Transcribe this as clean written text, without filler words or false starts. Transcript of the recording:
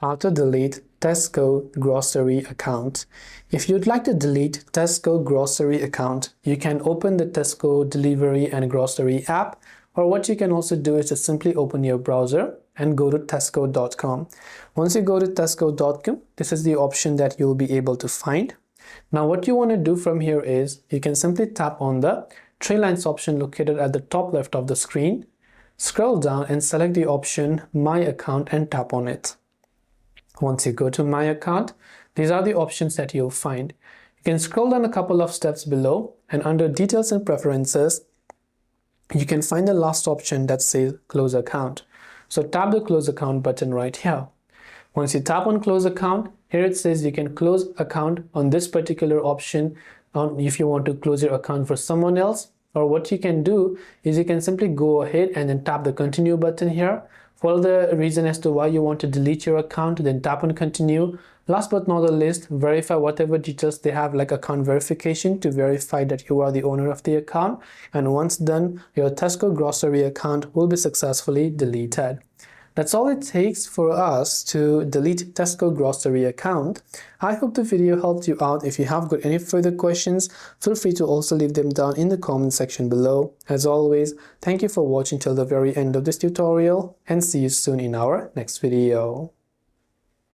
How to delete Tesco Grocery account. If you'd like to delete Tesco Grocery account, you can open the Tesco Delivery and Grocery app, or what you can also do is to simply open your browser and go to tesco.com. Once you go to tesco.com, this is the option that you'll be able to find. Now what you want to do from here is you can simply tap on the three lines option located at the top left of the screen, scroll down and select the option My Account and tap on it. Once you go to My Account, these are the options that you'll find. You can scroll down a couple of steps below and under Details and Preferences, you can find the last option that says Close Account. So tap the Close Account button right here. Once you tap on Close Account, here it says you can close account on this particular option if you want to close your account for someone else. Or what you can do is you can simply go ahead and then tap the Continue button here. Follow the reason as to why you want to delete your account, then tap on Continue. Last but not the least, verify whatever details they have, like account verification, to verify that you are the owner of the account. And once done, your Tesco Grocery account will be successfully deleted. That's all it takes for us to delete Tesco Grocery account. I hope the video helped you out. If you have got any further questions, feel free to also leave them down in the comment section below. As always, thank you for watching till the very end of this tutorial and see you soon in our next video.